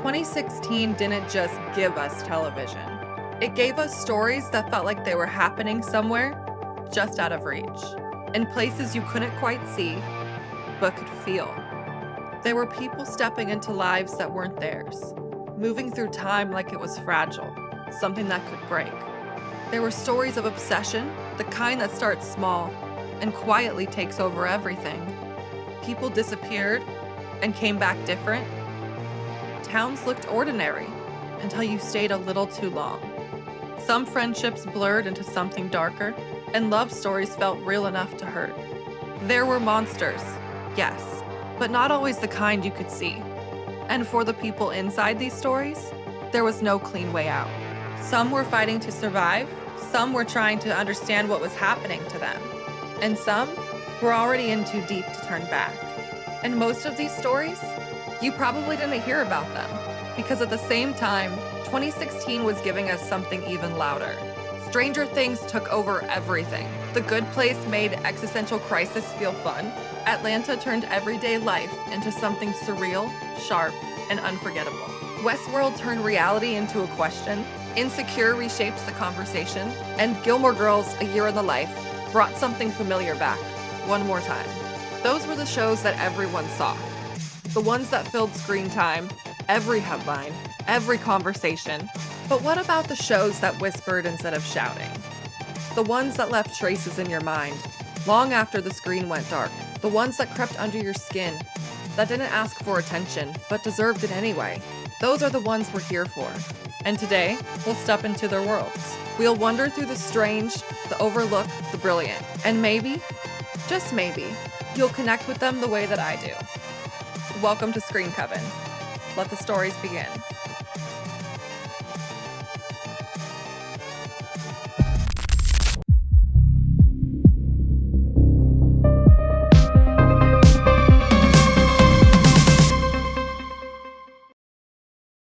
2016 didn't just give us television. It gave us stories that felt like they were happening somewhere just out of reach, in places you couldn't quite see, but could feel. There were people stepping into lives that weren't theirs, moving through time like it was fragile, something that could break. There were stories of obsession, the kind that starts small and quietly takes over everything. People disappeared and came back different. Towns looked ordinary until you stayed a little too long. Some friendships blurred into something darker, and love stories felt real enough to hurt. There were monsters, yes, but not always the kind you could see. And for the people inside these stories, there was no clean way out. Some were fighting to survive, some were trying to understand what was happening to them, and some were already in too deep to turn back. And most of these stories, you probably didn't hear about them, because at the same time, 2016 was giving us something even louder. Stranger Things took over everything. The Good Place made existential crisis feel fun. Atlanta turned everyday life into something surreal, sharp, and unforgettable. Westworld turned reality into a question. Insecure reshaped the conversation. And Gilmore Girls, A Year in the Life, brought something familiar back, one more time. Those were the shows that everyone saw. The ones that filled screen time, every headline, every conversation. But what about the shows that whispered instead of shouting? The ones that left traces in your mind, long after the screen went dark. The ones that crept under your skin, that didn't ask for attention, but deserved it anyway. Those are the ones we're here for. And today, we'll step into their worlds. We'll wander through the strange, the overlooked, the brilliant. And maybe, just maybe, you'll connect with them the way that I do. Welcome to Screen Coven. Let the stories begin.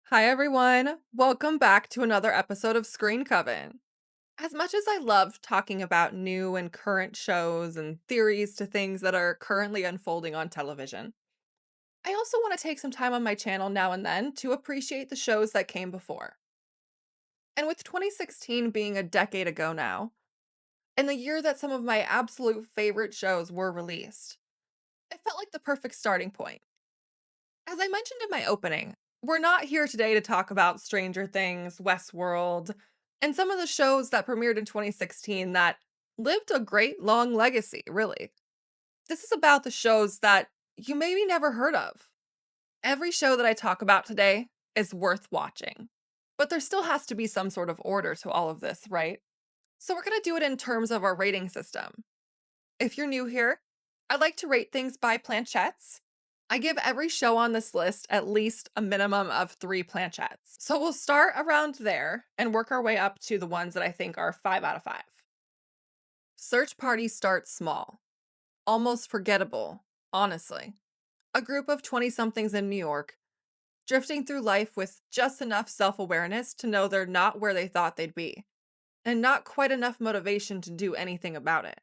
Hi everyone, welcome back to another episode of Screen Coven. As much as I love talking about new and current shows and theories to things that are currently unfolding on television, I also want to take some time on my channel now and then to appreciate the shows that came before. And with 2016 being a decade ago now, and the year that some of my absolute favorite shows were released, it felt like the perfect starting point. As I mentioned in my opening, we're not here today to talk about Stranger Things, Westworld, and some of the shows that premiered in 2016 that lived a great long legacy, really. This is about the shows that you maybe never heard of. Every show that I talk about today is worth watching. But there still has to be some sort of order to all of this, right? So we're going to do it in terms of our rating system. If you're new here, I like to rate things by planchettes. I give every show on this list at least a minimum of 3 planchettes. So we'll start around there and work our way up to the ones that I think are 5 out of 5. Search Party starts small. Almost forgettable, honestly. A group of 20-somethings in New York, drifting through life with just enough self-awareness to know they're not where they thought they'd be, and not quite enough motivation to do anything about it.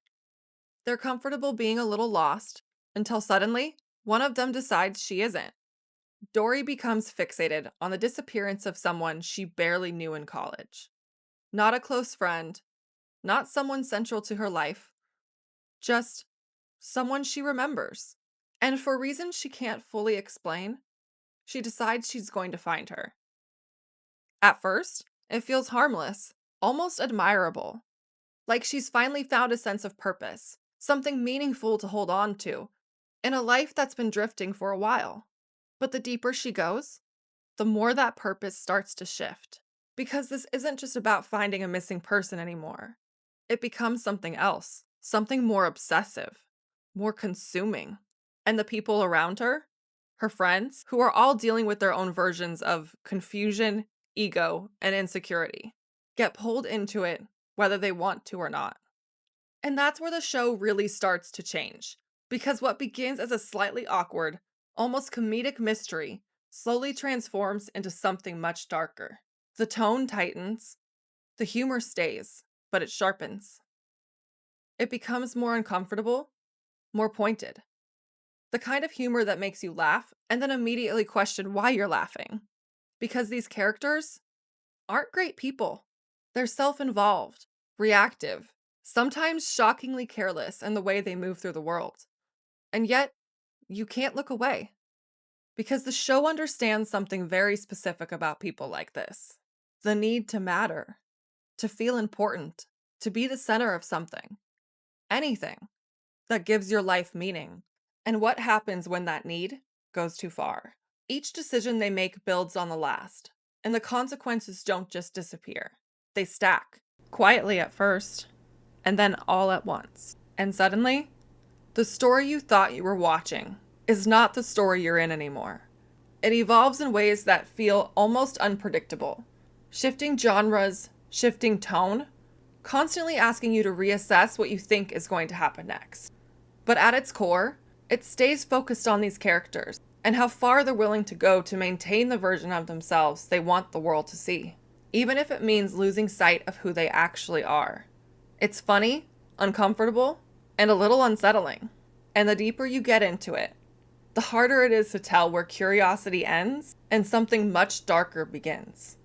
They're comfortable being a little lost, until suddenly, one of them decides she isn't. Dory becomes fixated on the disappearance of someone she barely knew in college. Not a close friend, not someone central to her life, just someone she remembers. And for reasons she can't fully explain, she decides she's going to find her. At first, it feels harmless, almost admirable, like she's finally found a sense of purpose, something meaningful to hold on to, in a life that's been drifting for a while. But the deeper she goes, the more that purpose starts to shift. Because this isn't just about finding a missing person anymore. It becomes something else, something more obsessive, more consuming. And the people around her friends, who are all dealing with their own versions of confusion, ego, and insecurity, get pulled into it whether they want to or not. And that's where the show really starts to change. Because what begins as a slightly awkward, almost comedic mystery slowly transforms into something much darker. The tone tightens, the humor stays, but it sharpens. It becomes more uncomfortable, more pointed. The kind of humor that makes you laugh and then immediately question why you're laughing. Because these characters aren't great people. They're self involved, reactive, sometimes shockingly careless in the way they move through the world. And yet, you can't look away because the show understands something very specific about people like this: the need to matter, to feel important, to be the center of something, anything that gives your life meaning. And what happens when that need goes too far? Each decision they make builds on the last, and the consequences don't just disappear. They stack, quietly at first, and then all at once. And suddenly, the story you thought you were watching is not the story you're in anymore. It evolves in ways that feel almost unpredictable, shifting genres, shifting tone, constantly asking you to reassess what you think is going to happen next. But at its core, it stays focused on these characters and how far they're willing to go to maintain the version of themselves they want the world to see, even if it means losing sight of who they actually are. It's funny, uncomfortable, and a little unsettling. And the deeper you get into it, the harder it is to tell where curiosity ends and something much darker begins.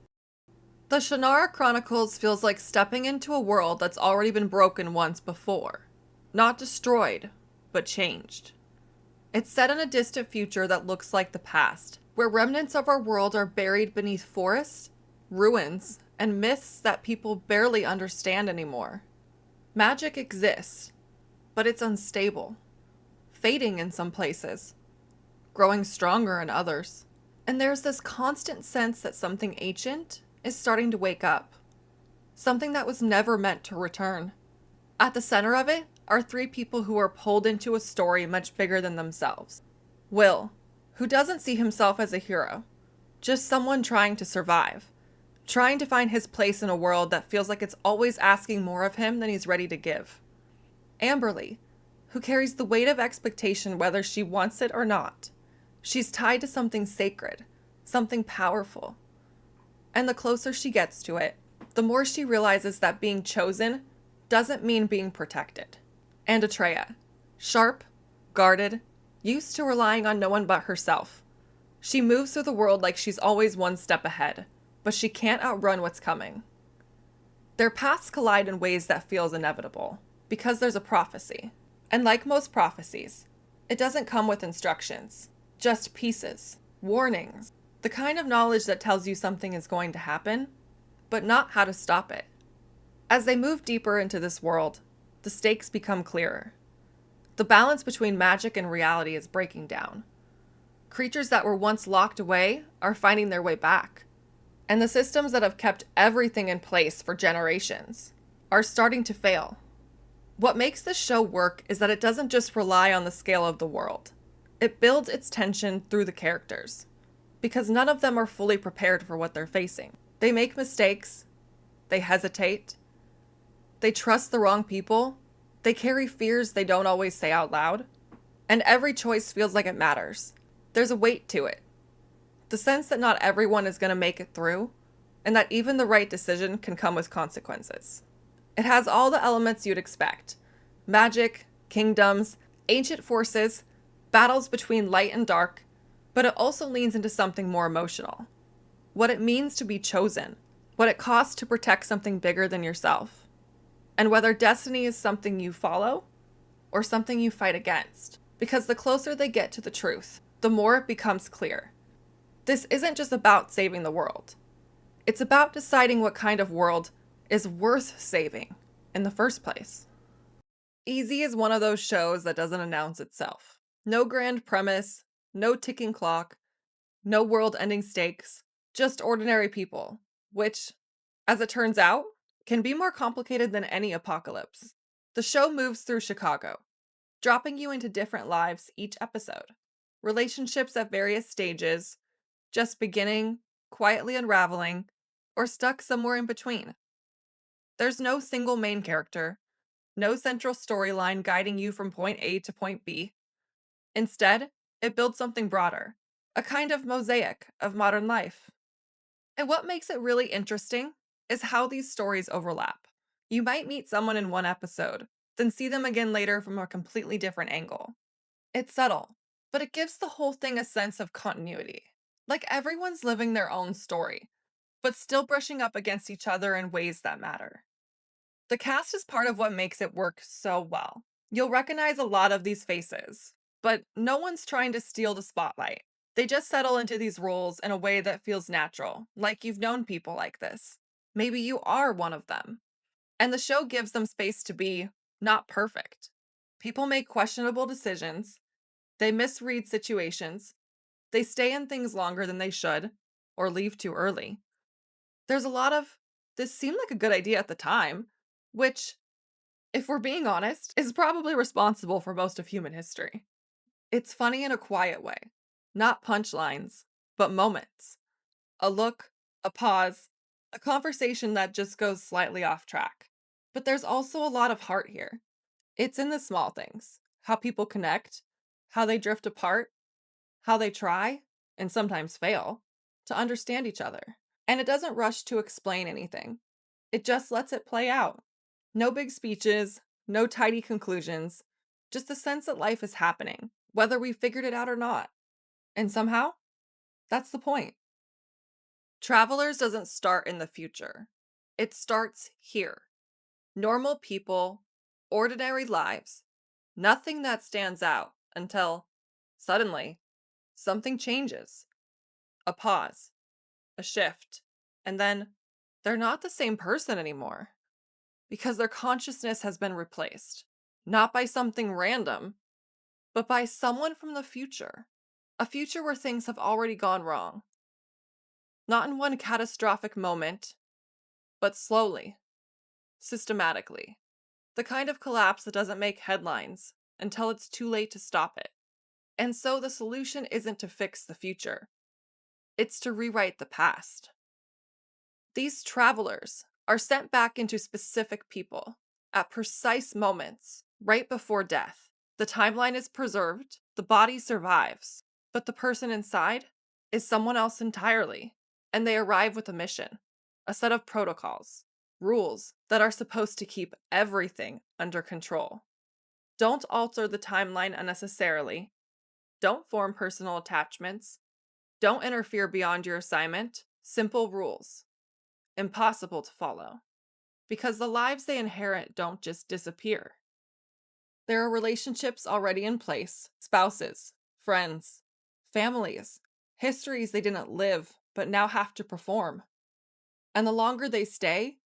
The Shannara Chronicles feels like stepping into a world that's already been broken once before. Not destroyed, but changed. It's set in a distant future that looks like the past, where remnants of our world are buried beneath forests, ruins, and myths that people barely understand anymore. Magic exists, but it's unstable, fading in some places, growing stronger in others. And there's this constant sense that something ancient is starting to wake up, something that was never meant to return. At the center of it are three people who are pulled into a story much bigger than themselves. Will, who doesn't see himself as a hero, just someone trying to survive, trying to find his place in a world that feels like it's always asking more of him than he's ready to give. Amberly, who carries the weight of expectation whether she wants it or not. She's tied to something sacred, something powerful. And the closer she gets to it, the more she realizes that being chosen doesn't mean being protected. And Atreya, sharp, guarded, used to relying on no one but herself. She moves through the world like she's always one step ahead, but she can't outrun what's coming. Their paths collide in ways that feels inevitable, because there's a prophecy. And like most prophecies, it doesn't come with instructions, just pieces, warnings, the kind of knowledge that tells you something is going to happen, but not how to stop it. As they move deeper into this world, the stakes become clearer. The balance between magic and reality is breaking down. Creatures that were once locked away are finding their way back. And the systems that have kept everything in place for generations are starting to fail. What makes this show work is that it doesn't just rely on the scale of the world. It builds its tension through the characters, because none of them are fully prepared for what they're facing. They make mistakes, they hesitate, they trust the wrong people, they carry fears they don't always say out loud, and every choice feels like it matters. There's a weight to it. The sense that not everyone is going to make it through, and that even the right decision can come with consequences. It has all the elements you'd expect: magic, kingdoms, ancient forces, battles between light and dark, but it also leans into something more emotional. What it means to be chosen, what it costs to protect something bigger than yourself, and whether destiny is something you follow or something you fight against. Because the closer they get to the truth, the more it becomes clear. This isn't just about saving the world. It's about deciding what kind of world is worth saving in the first place. Easy is one of those shows that doesn't announce itself. No grand premise, no ticking clock, no world-ending stakes, just ordinary people, which, as it turns out, can be more complicated than any apocalypse. The show moves through Chicago, dropping you into different lives each episode. Relationships at various stages, just beginning, quietly unraveling, or stuck somewhere in between. There's no single main character, no central storyline guiding you from point A to point B. Instead, it builds something broader, a kind of mosaic of modern life. And what makes it really interesting is how these stories overlap. You might meet someone in one episode, then see them again later from a completely different angle. It's subtle, but it gives the whole thing a sense of continuity. Like everyone's living their own story, but still brushing up against each other in ways that matter. The cast is part of what makes it work so well. You'll recognize a lot of these faces, but no one's trying to steal the spotlight. They just settle into these roles in a way that feels natural, like you've known people like this. Maybe you are one of them. And the show gives them space to be not perfect. People make questionable decisions, they misread situations, they stay in things longer than they should, or leave too early. There's a lot of, this seemed like a good idea at the time, which, if we're being honest, is probably responsible for most of human history. It's funny in a quiet way, not punchlines, but moments. A look, a pause, a conversation that just goes slightly off track. But there's also a lot of heart here. It's in the small things, how people connect, how they drift apart, how they try, and sometimes fail, to understand each other. And it doesn't rush to explain anything, it just lets it play out. No big speeches, no tidy conclusions, just the sense that life is happening, whether we figured it out or not. And somehow, that's the point. Travelers doesn't start in the future, it starts here. Normal people, ordinary lives, nothing that stands out until, suddenly, something changes. A pause, a shift, and then they're not the same person anymore because their consciousness has been replaced, not by something random, but by someone from the future. A future where things have already gone wrong. Not in one catastrophic moment, but slowly, systematically. The kind of collapse that doesn't make headlines until it's too late to stop it. And so the solution isn't to fix the future, it's to rewrite the past. These travelers are sent back into specific people at precise moments right before death. The timeline is preserved, the body survives, but the person inside is someone else entirely. And they arrive with a mission, a set of protocols, rules that are supposed to keep everything under control. Don't alter the timeline unnecessarily. Don't form personal attachments. Don't interfere beyond your assignment. Simple rules. Impossible to follow. Because the lives they inherit don't just disappear. There are relationships already in place, spouses, friends, families, histories they didn't live but now have to perform. And the longer they stay,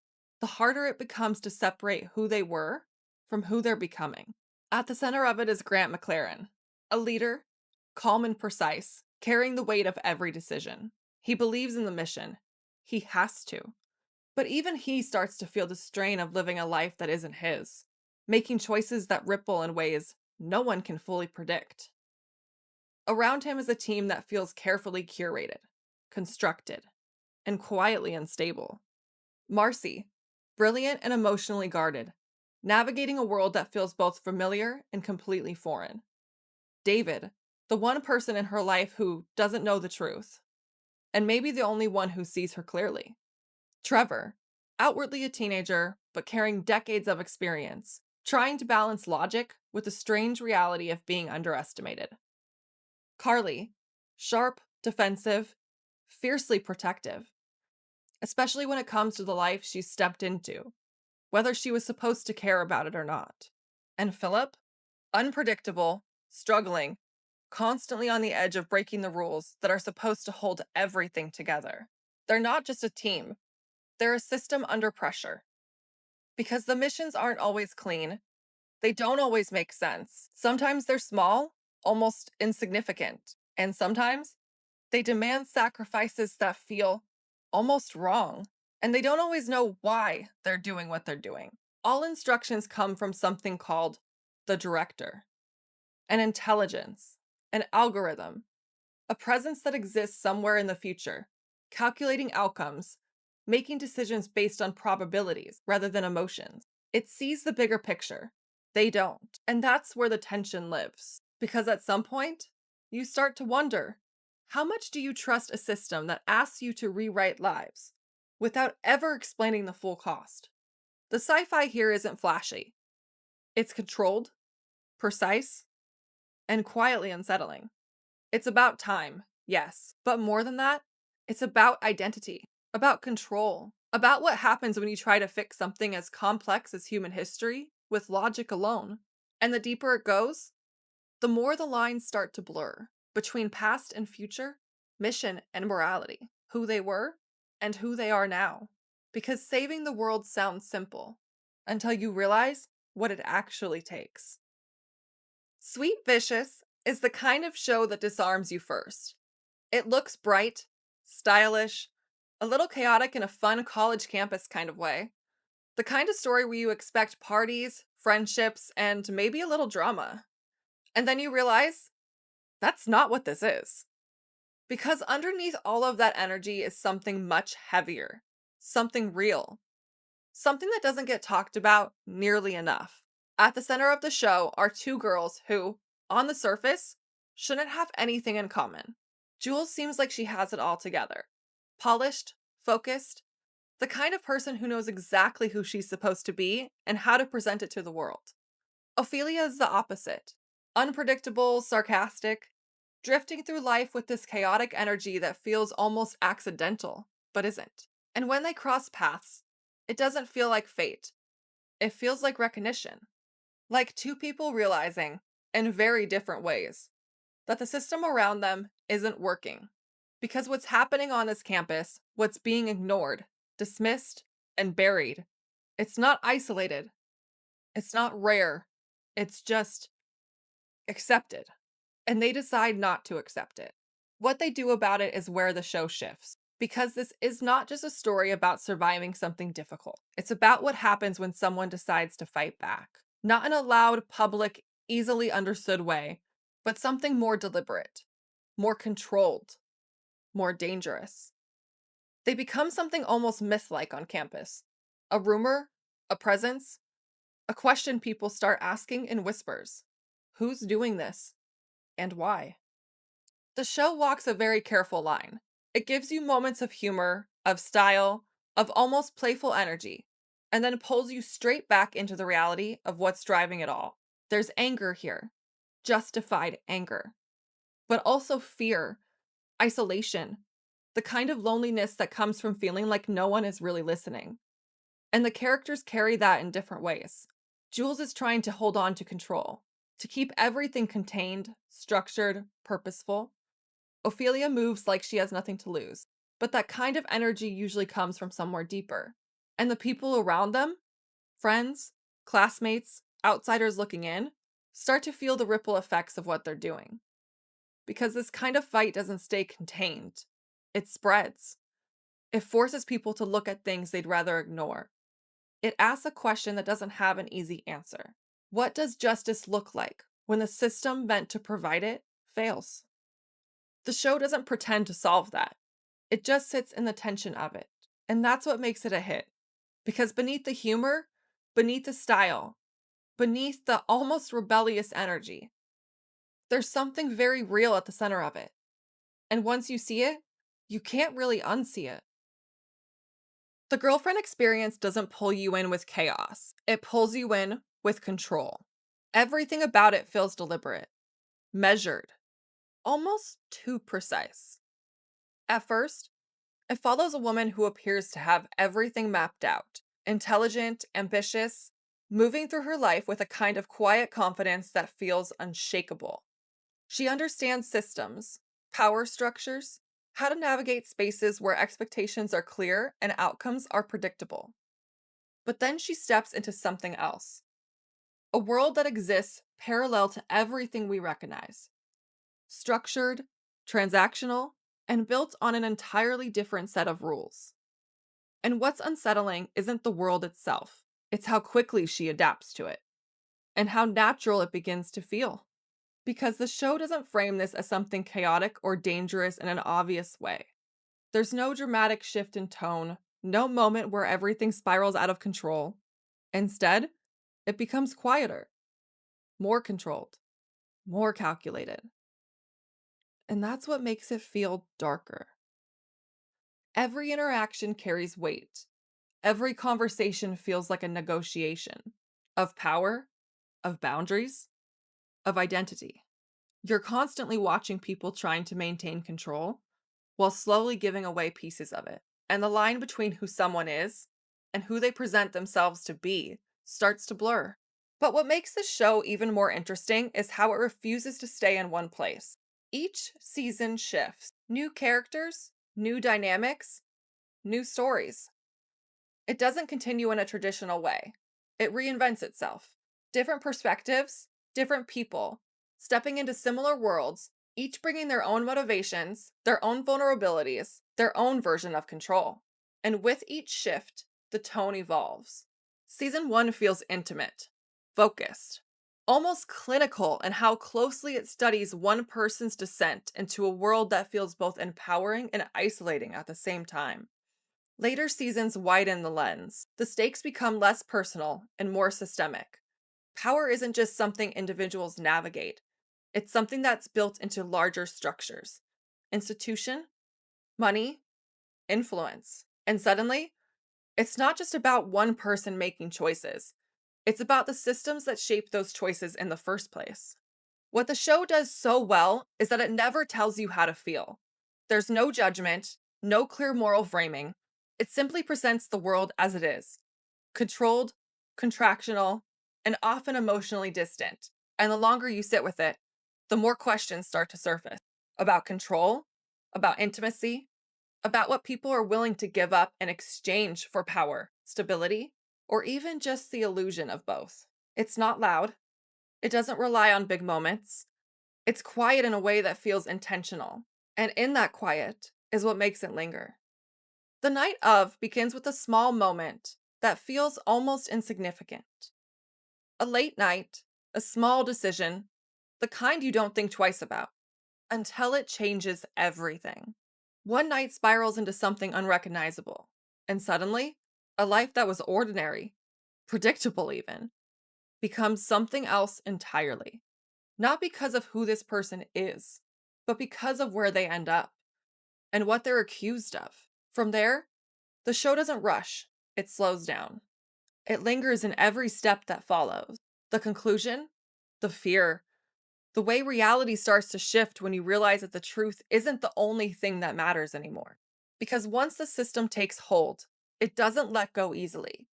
the harder it becomes to separate who they were from who they're becoming. At the center of it is Grant McLaren, a leader, calm and precise, carrying the weight of every decision. He believes in the mission. He has to. But even he starts to feel the strain of living a life that isn't his, making choices that ripple in ways no one can fully predict. Around him is a team that feels carefully curated, constructed, and quietly unstable. Marcy, brilliant and emotionally guarded, navigating a world that feels both familiar and completely foreign. David, the one person in her life who doesn't know the truth, and maybe the only one who sees her clearly. Trevor, outwardly a teenager, but carrying decades of experience, trying to balance logic with the strange reality of being underestimated. Carly, sharp, defensive, fiercely protective, especially when it comes to the life she's stepped into, whether she was supposed to care about it or not. And Philip, unpredictable, struggling, constantly on the edge of breaking the rules that are supposed to hold everything together. They're not just a team, they're a system under pressure. Because the missions aren't always clean, they don't always make sense. Sometimes they're small, almost insignificant, and sometimes they demand sacrifices that feel almost wrong, and they don't always know why they're doing what they're doing. All instructions come from something called the director, an intelligence, an algorithm, a presence that exists somewhere in the future, calculating outcomes, making decisions based on probabilities rather than emotions. It sees the bigger picture. They don't. And that's where the tension lives. Because at some point, you start to wonder, how much do you trust a system that asks you to rewrite lives without ever explaining the full cost? The sci-fi here isn't flashy. It's controlled, precise, and quietly unsettling. It's about time, Yes, but more than that, it's about identity, about control, about what happens when you try to fix something as complex as human history with logic alone. And the deeper it goes, the more the lines start to blur between past and future, mission and morality, who they were and who they are now. Because saving the world sounds simple until you realize what it actually takes. Sweet Vicious is the kind of show that disarms you first. It looks bright, stylish, a little chaotic in a fun college campus kind of way. The kind of story where you expect parties, friendships, and maybe a little drama. And then you realize that's not what this is. Because underneath all of that energy is something much heavier, something real, something that doesn't get talked about nearly enough. At the center of the show are two girls who, on the surface, shouldn't have anything in common. Jules seems like she has it all together. Polished, focused, the kind of person who knows exactly who she's supposed to be and how to present it to the world. Ophelia is the opposite. Unpredictable, sarcastic, drifting through life with this chaotic energy that feels almost accidental, but isn't. And when they cross paths, it doesn't feel like fate. It feels like recognition. Like two people realizing, in very different ways, that the system around them isn't working. Because what's happening on this campus, what's being ignored, dismissed, and buried, it's not isolated. It's not rare. It's just accepted. And they decide not to accept it. What they do about it is where the show shifts. Because this is not just a story about surviving something difficult. It's about what happens when someone decides to fight back. Not in a loud, public, easily understood way, but something more deliberate, more controlled, more dangerous. They become something almost myth-like on campus. A rumor, a presence, a question people start asking in whispers. Who's doing this? And why? The show walks a very careful line. It gives you moments of humor, of style, of almost playful energy, and then pulls you straight back into the reality of what's driving it all. There's anger here, justified anger, but also fear, isolation, the kind of loneliness that comes from feeling like no one is really listening. And the characters carry that in different ways. Jules is trying to hold on to control, to keep everything contained, structured, purposeful. Ophelia moves like she has nothing to lose, but that kind of energy usually comes from somewhere deeper. And the people around them, friends, classmates, outsiders looking in, start to feel the ripple effects of what they're doing. Because this kind of fight doesn't stay contained, it spreads. It forces people to look at things they'd rather ignore. It asks a question that doesn't have an easy answer. What does justice look like when the system meant to provide it fails? The show doesn't pretend to solve that. It just sits in the tension of it. And that's what makes it a hit. Because beneath the humor, beneath the style, beneath the almost rebellious energy, there's something very real at the center of it. And once you see it, you can't really unsee it. The girlfriend experience doesn't pull you in with chaos. It pulls you in with control. Everything about it feels deliberate, measured, almost too precise. At first, it follows a woman who appears to have everything mapped out, intelligent, ambitious, moving through her life with a kind of quiet confidence that feels unshakable. She understands systems, power structures, how to navigate spaces where expectations are clear and outcomes are predictable. But then she steps into something else. A world that exists parallel to everything we recognize. Structured, transactional, and built on an entirely different set of rules. And what's unsettling isn't the world itself, it's how quickly she adapts to it, and how natural it begins to feel. Because the show doesn't frame this as something chaotic or dangerous in an obvious way. There's no dramatic shift in tone, no moment where everything spirals out of control. Instead, it becomes quieter, more controlled, more calculated. And that's what makes it feel darker. Every interaction carries weight. Every conversation feels like a negotiation of power, of boundaries, of identity. You're constantly watching people trying to maintain control while slowly giving away pieces of it. And the line between who someone is and who they present themselves to be starts to blur. But what makes this show even more interesting is how it refuses to stay in one place. Each season shifts. New characters, new dynamics, new stories. It doesn't continue in a traditional way. It reinvents itself. Different perspectives, different people, stepping into similar worlds, each bringing their own motivations, their own vulnerabilities, their own version of control. And with each shift, the tone evolves. Season 1 feels intimate, focused, almost clinical in how closely it studies one person's descent into a world that feels both empowering and isolating at the same time. Later seasons widen the lens. The stakes become less personal and more systemic. Power isn't just something individuals navigate, it's something that's built into larger structures: institution, money, influence. And suddenly, it's not just about one person making choices, it's about the systems that shape those choices in the first place. What the show does so well is that it never tells you how to feel. There's no judgment, no clear moral framing. It simply presents the world as it is: controlled, contractional, and often emotionally distant. And the longer you sit with it, the more questions start to surface about control, about intimacy, about what people are willing to give up in exchange for power, stability, or even just the illusion of both. It's not loud. It doesn't rely on big moments. It's quiet in a way that feels intentional. And in that quiet is what makes it linger. The night of begins with a small moment that feels almost insignificant. A late night, a small decision, the kind you don't think twice about, until it changes everything. One night spirals into something unrecognizable, and suddenly, a life that was ordinary, predictable even, becomes something else entirely. Not because of who this person is, but because of where they end up and what they're accused of. From there, the show doesn't rush, it slows down. It lingers in every step that follows. The conclusion, the fear, the way reality starts to shift when you realize that the truth isn't the only thing that matters anymore. Because once the system takes hold, it doesn't let go easily.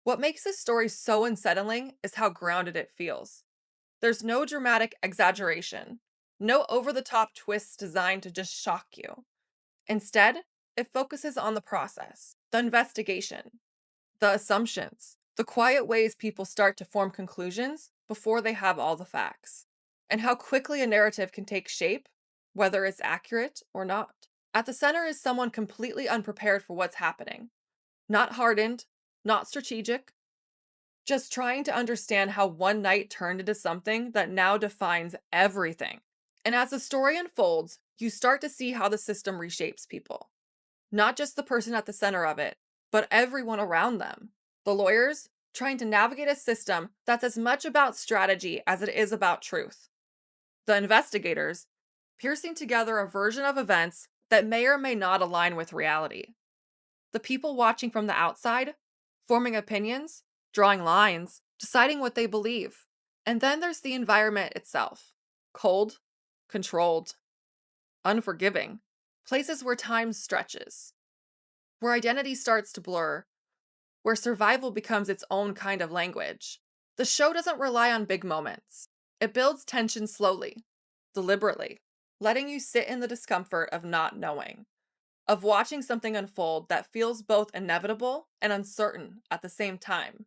What makes this story so unsettling is how grounded it feels. There's no dramatic exaggeration, no over the top twists designed to just shock you. Instead, it focuses on the process, the investigation, the assumptions, the quiet ways people start to form conclusions before they have all the facts, and how quickly a narrative can take shape, whether it's accurate or not. At the center is someone completely unprepared for what's happening, not hardened, not strategic, just trying to understand how one night turned into something that now defines everything. And as the story unfolds, you start to see how the system reshapes people. Not just the person at the center of it, but everyone around them. The lawyers, trying to navigate a system that's as much about strategy as it is about truth. The investigators, piecing together a version of events that may or may not align with reality. The people watching from the outside, forming opinions, drawing lines, deciding what they believe. And then there's the environment itself: cold, controlled, unforgiving. Places where time stretches, where identity starts to blur, where survival becomes its own kind of language. The show doesn't rely on big moments. It builds tension slowly, deliberately, letting you sit in the discomfort of not knowing, of watching something unfold that feels both inevitable and uncertain at the same time.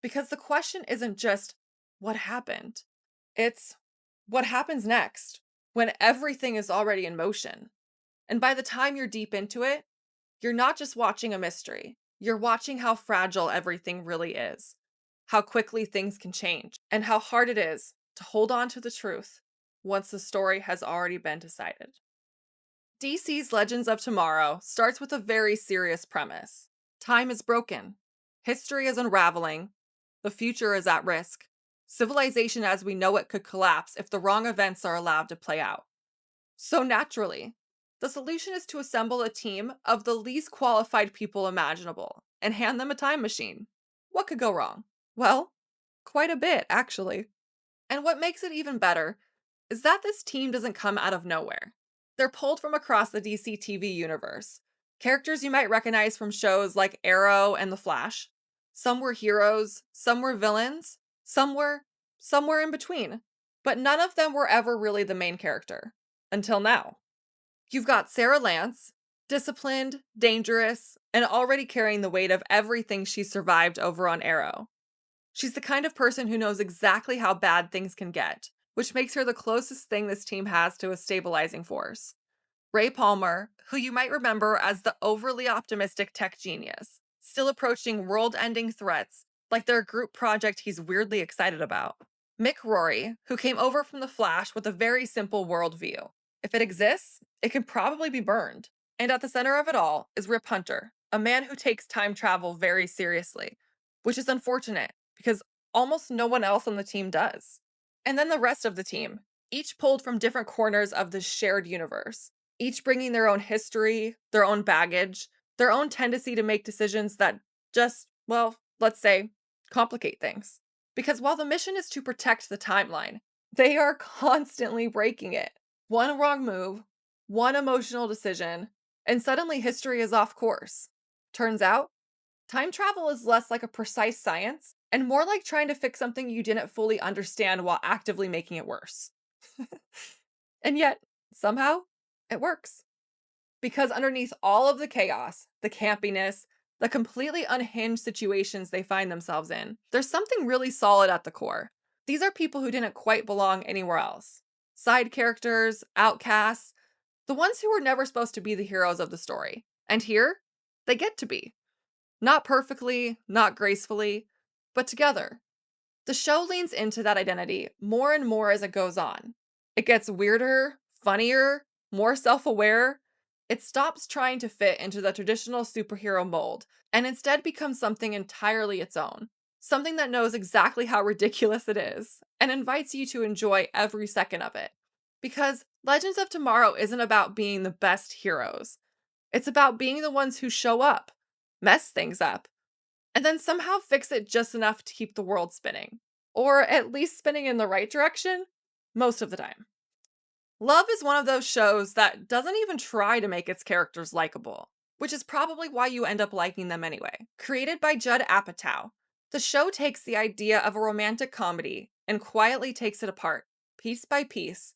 Because the question isn't just, what happened? It's, what happens next, when everything is already in motion? And by the time you're deep into it, you're not just watching a mystery. You're watching how fragile everything really is, how quickly things can change, and how hard it is to hold on to the truth once the story has already been decided. DC's Legends of Tomorrow starts with a very serious premise. Time is broken. History is unraveling. The future is at risk. Civilization as we know it could collapse if the wrong events are allowed to play out. So naturally, the solution is to assemble a team of the least qualified people imaginable and hand them a time machine. What could go wrong? Well, quite a bit, actually. And what makes it even better is that this team doesn't come out of nowhere. They're pulled from across the DC TV universe. Characters you might recognize from shows like Arrow and The Flash. Some were heroes, some were villains, some were somewhere in between. But none of them were ever really the main character. Until now. You've got Sarah Lance, disciplined, dangerous, and already carrying the weight of everything she survived over on Arrow. She's the kind of person who knows exactly how bad things can get, which makes her the closest thing this team has to a stabilizing force. Ray Palmer, who you might remember as the overly optimistic tech genius, still approaching world ending threats like they're a group project he's weirdly excited about. Mick Rory, who came over from The Flash with a very simple worldview. If it exists, it can probably be burned. And at the center of it all is Rip Hunter, a man who takes time travel very seriously, which is unfortunate because almost no one else on the team does. And then the rest of the team, each pulled from different corners of this shared universe, each bringing their own history, their own baggage, their own tendency to make decisions that just, well, let's say, complicate things. Because while the mission is to protect the timeline, they are constantly breaking it. One wrong move, one emotional decision, and suddenly history is off course. Turns out, time travel is less like a precise science and more like trying to fix something you didn't fully understand while actively making it worse. And yet, somehow, it works. Because underneath all of the chaos, the campiness, the completely unhinged situations they find themselves in, there's something really solid at the core. These are people who didn't quite belong anywhere else. Side characters, outcasts, the ones who were never supposed to be the heroes of the story. And here, they get to be. Not perfectly, not gracefully, but together. The show leans into that identity more and more as it goes on. It gets weirder, funnier, more self aware. It stops trying to fit into the traditional superhero mold and instead becomes something entirely its own. Something that knows exactly how ridiculous it is and invites you to enjoy every second of it. Because Legends of Tomorrow isn't about being the best heroes, it's about being the ones who show up, mess things up, and then somehow fix it just enough to keep the world spinning. Or at least spinning in the right direction, most of the time. Love is one of those shows that doesn't even try to make its characters likable, which is probably why you end up liking them anyway. Created by Judd Apatow, the show takes the idea of a romantic comedy and quietly takes it apart, piece by piece,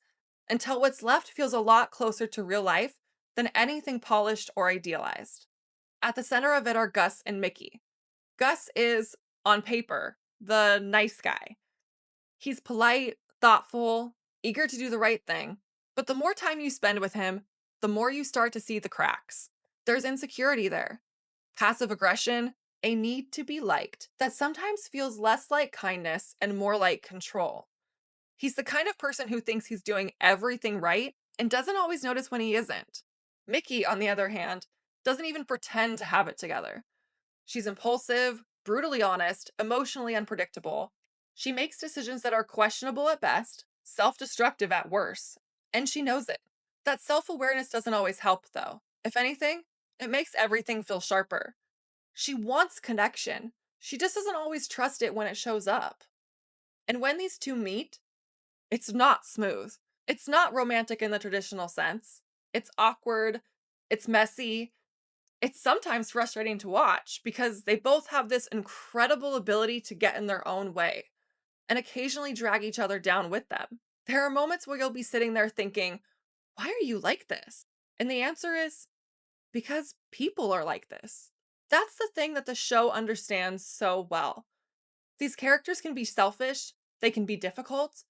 until what's left feels a lot closer to real life than anything polished or idealized. At the center of it are Gus and Mickey. Gus is, on paper, the nice guy. He's polite, thoughtful, eager to do the right thing, but the more time you spend with him, the more you start to see the cracks. There's insecurity there, passive aggression, a need to be liked that sometimes feels less like kindness and more like control. He's the kind of person who thinks he's doing everything right and doesn't always notice when he isn't. Mickey, on the other hand, doesn't even pretend to have it together. She's impulsive, brutally honest, emotionally unpredictable. She makes decisions that are questionable at best, self destructive at worst, and she knows it. That self awareness doesn't always help, though. If anything, it makes everything feel sharper. She wants connection. She just doesn't always trust it when it shows up. And when these two meet, it's not smooth. It's not romantic in the traditional sense. It's awkward. It's messy. It's sometimes frustrating to watch because they both have this incredible ability to get in their own way and occasionally drag each other down with them. There are moments where you'll be sitting there thinking, why are you like this? And the answer is because people are like this. That's the thing that the show understands so well. These characters can be selfish, they can be difficult,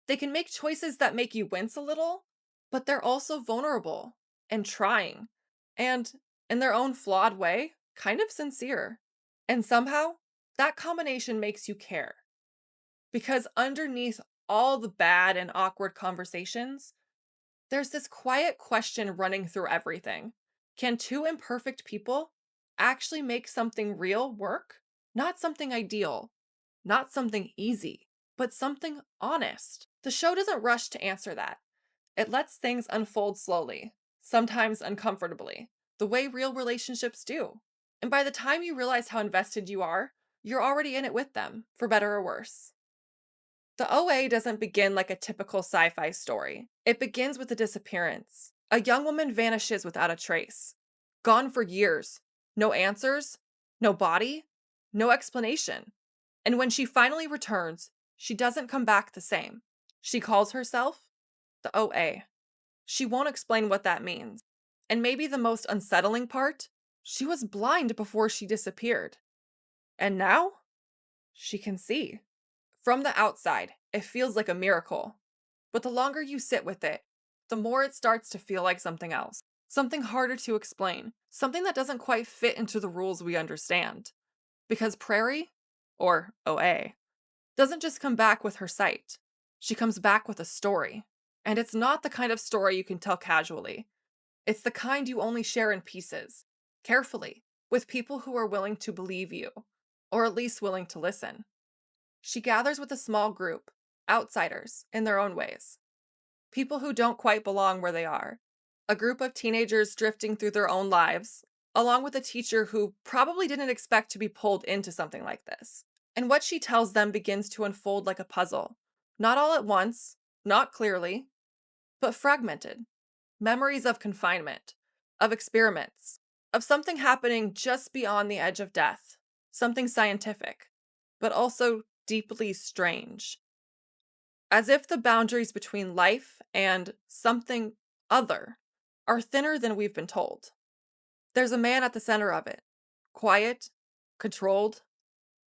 they can make choices that make you wince a little, but they're also vulnerable and trying, and in their own flawed way, kind of sincere. And somehow, that combination makes you care. Because underneath all the bad and awkward conversations, there's this quiet question running through everything. Can two imperfect people actually make something real work? Not something ideal, not something easy, but something honest. The show doesn't rush to answer that. It lets things unfold slowly, sometimes uncomfortably, the way real relationships do. And by the time you realize how invested you are, you're already in it with them, for better or worse. The OA doesn't begin like a typical sci fi story. It begins with a disappearance. A young woman vanishes without a trace. Gone for years. No answers, no body, no explanation. And when she finally returns, she doesn't come back the same. She calls herself the OA. She won't explain what that means. And maybe the most unsettling part, she was blind before she disappeared. And now she can see. From the outside, it feels like a miracle. But the longer you sit with it, the more it starts to feel like something else. Something harder to explain. Something that doesn't quite fit into the rules we understand. Because Prairie, or OA, doesn't just come back with her sight. She comes back with a story. And it's not the kind of story you can tell casually. It's the kind you only share in pieces, carefully, with people who are willing to believe you, or at least willing to listen. She gathers with a small group, outsiders, in their own ways. People who don't quite belong where they are. A group of teenagers drifting through their own lives, along with a teacher who probably didn't expect to be pulled into something like this. And what she tells them begins to unfold like a puzzle. Not all at once, not clearly, but fragmented. Memories of confinement, of experiments, of something happening just beyond the edge of death. Something scientific, but also deeply strange. As if the boundaries between life and something other are thinner than we've been told. There's a man at the center of it. Quiet, controlled,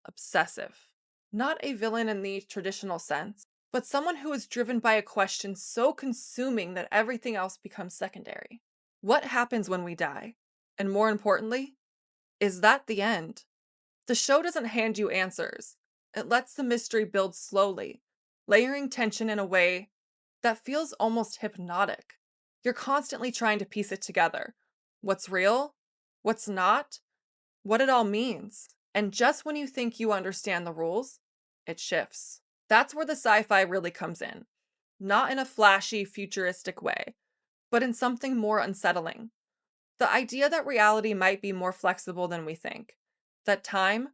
obsessive. Not a villain in the traditional sense, but someone who is driven by a question so consuming that everything else becomes secondary. What happens when we die? And more importantly, is that the end? The show doesn't hand you answers. It lets the mystery build slowly, layering tension in a way that feels almost hypnotic. You're constantly trying to piece it together. What's real? What's not? What it all means. And just when you think you understand the rules, it shifts. That's where the sci-fi really comes in. Not in a flashy, futuristic way, but in something more unsettling. The idea that reality might be more flexible than we think. That time,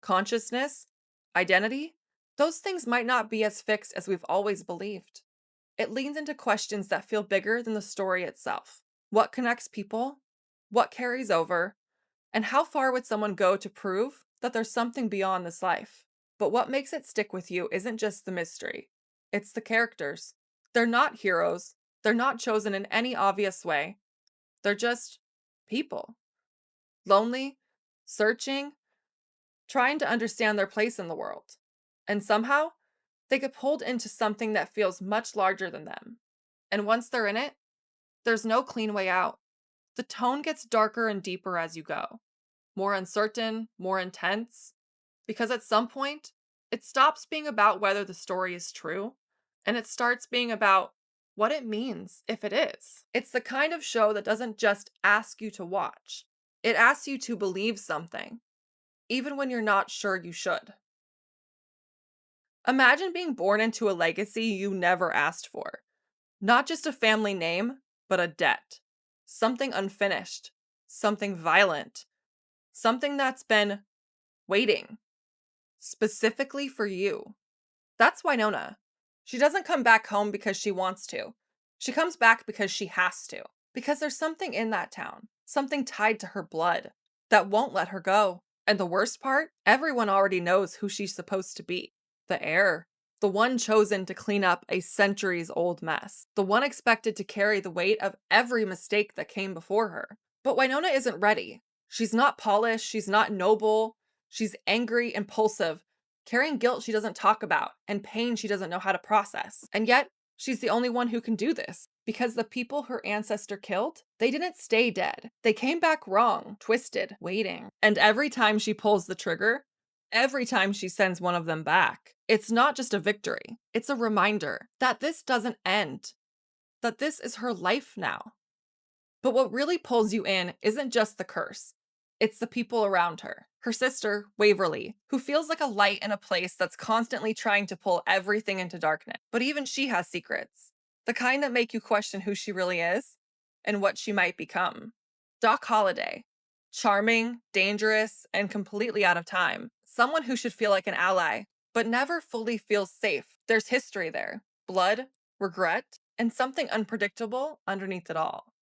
consciousness, identity, those things might not be as fixed as we've always believed. It leans into questions that feel bigger than the story itself. What connects people? What carries over? And how far would someone go to prove that there's something beyond this life? But what makes it stick with you isn't just the mystery. It's the characters. They're not heroes. They're not chosen in any obvious way. They're just people. Lonely, searching, trying to understand their place in the world. And somehow, they get pulled into something that feels much larger than them. And once they're in it, there's no clean way out. The tone gets darker and deeper as you go. More uncertain, more intense. Because at some point, it stops being about whether the story is true, and it starts being about what it means if it is. It's the kind of show that doesn't just ask you to watch, it asks you to believe something, even when you're not sure you should. Imagine being born into a legacy you never asked for. Not just a family name, but a debt. Something unfinished, something violent, something that's been waiting specifically for you. That's Wynonna. She doesn't come back home because she wants to. She comes back because she has to. Because there's something in that town, something tied to her blood, that won't let her go. And the worst part, everyone already knows who she's supposed to be. The heir. The one chosen to clean up a centuries-old mess. The one expected to carry the weight of every mistake that came before her. But Wynonna isn't ready. She's not polished, she's not noble, she's angry, impulsive, carrying guilt she doesn't talk about, and pain she doesn't know how to process. And yet, she's the only one who can do this, because the people her ancestor killed, they didn't stay dead. They came back wrong, twisted, waiting. And every time she pulls the trigger, every time she sends one of them back, it's not just a victory, it's a reminder that this doesn't end, that this is her life now. But what really pulls you in isn't just the curse. It's the people around her. Her sister, Waverly, who feels like a light in a place that's constantly trying to pull everything into darkness. But even she has secrets. The kind that make you question who she really is and what she might become. Doc Holliday. Charming, dangerous, and completely out of time. Someone who should feel like an ally. but never fully feels safe. There's history there, blood, regret, and something unpredictable underneath it all.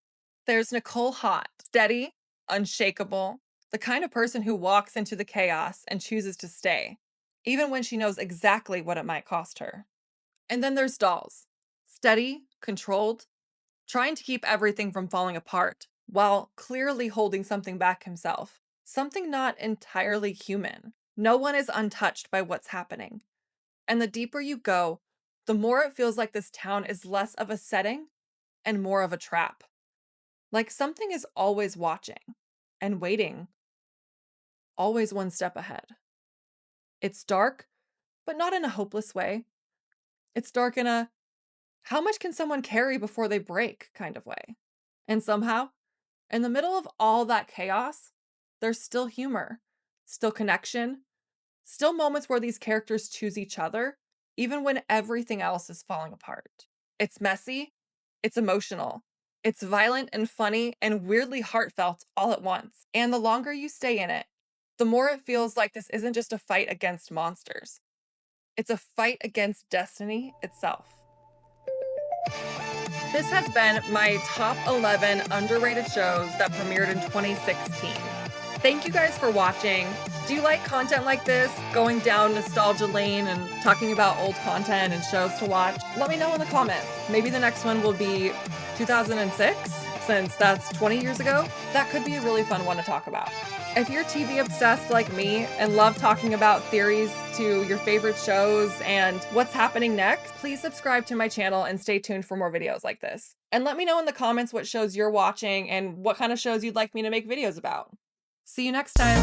There's Nicole Hott, steady, unshakable, the kind of person who walks into the chaos and chooses to stay, even when she knows exactly what it might cost her. And then there's Dolls, steady, controlled, trying to keep everything from falling apart, while clearly holding something back himself, something not entirely human. No one is untouched by what's happening. And the deeper you go, the more it feels like this town is less of a setting and more of a trap. Like something is always watching and waiting, always one step ahead. It's dark, but not in a hopeless way. It's dark in a how much can someone carry before they break kind of way. And somehow, in the middle of all that chaos, there's still humor, still connection, still moments where these characters choose each other, even when everything else is falling apart. It's messy, it's emotional, it's violent and funny and weirdly heartfelt all at once. And the longer you stay in it, the more it feels like this isn't just a fight against monsters. It's a fight against destiny itself. This has been my top 11 underrated shows that premiered in 2016. Thank you guys for watching. Do you like content like this, going down nostalgia lane and talking about old content and shows to watch? Let me know in the comments. Maybe the next one will be 2006, since that's 20 years ago. That could be a really fun one to talk about. If you're TV obsessed like me and love talking about theories to your favorite shows and what's happening next, please subscribe to my channel and stay tuned for more videos like this. And let me know in the comments what shows you're watching and what kind of shows you'd like me to make videos about. See you next time.